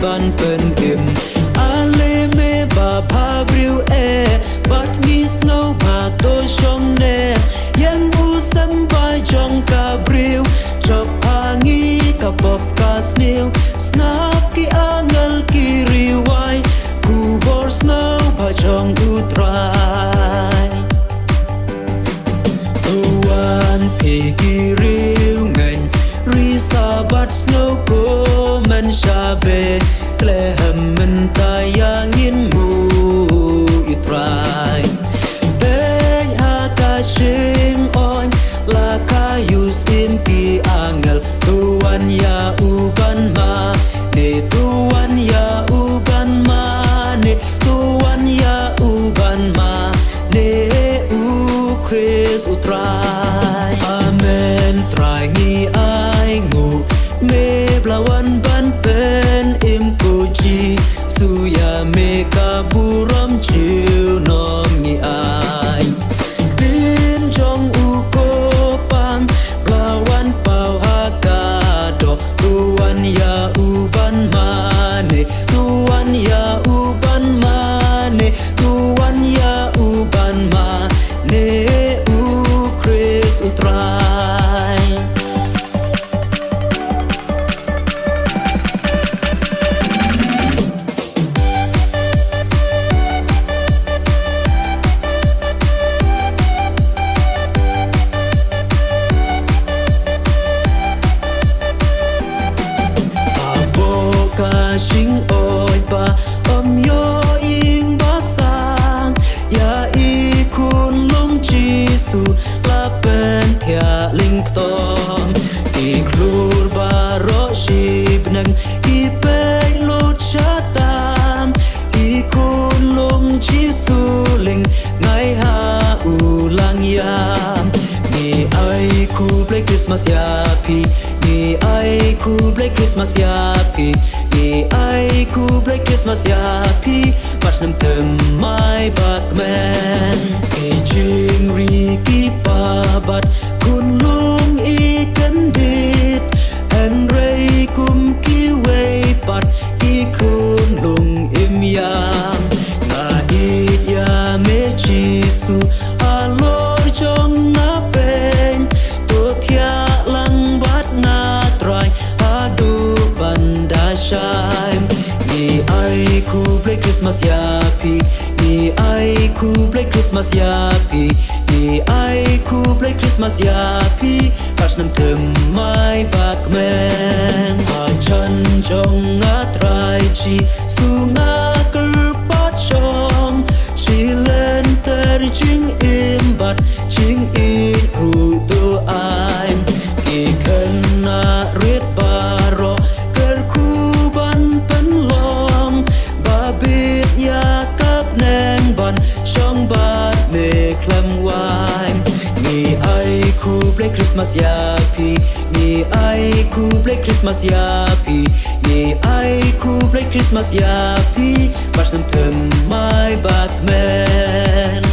ban pen kim ale me ba pa briu e bat mi snow ba to shong ne yan u sam vai jong ka briu chop hangi ka pop ka snail snap ki angal ki riwai ku bor snow ba jong u try tuan pe ki riu ngain ri sa bat snow ko man sha be tle ham man ta yang in mu i try ben ha ka shing on la ka use in ki angal tuan ya u ban ma ne tuan ya u ban ma ne tuan ya u ban ma ne u chris u try amen try ngi ai ngu me blawan ban pen im ko chi su ya me ka buram chiu nom ngi ai tin jong u ko pam blawan pau ha ka do tuan ya u ban ma ne tuan ya u ban ma ne tuan ya u ban ma ne u chris u try shing oi ba yo ing ba sang ya i kun long chi su la pen thia ling tom ki klur ba ro ship nang ki pe lo cha tam ki kun long chi su ling ngai ha u lang yam ni ai ku play Christmas ya pi ni ai ku play Christmas ya pi ni ai ku play Christmas ya pi pas nam tem mai bak men ki jing ri ki pa bat kun lung i kan dit en rei kum ki wei pat ki kun lung im yam na it ya me chi su a lor jong na pen to thia lang bat na try a du banda shai ni ai ku play Christmas ya pi ni ai ku play Christmas ya pi ni ai ku play Christmas ya pi pas nam tem mai bak men a chan jong nga try chi su nga ker pat chong chi len ter ching im bat ching i ru tu ai ki kan na ret paro ker ku ban pen long ba bit ya kap neng ban chong bat me klam wine ni ai ku play Christmas ya pi ni ai ku play Christmas ya pi ni ai ku play Christmas ya pi pas nam tem mai bak men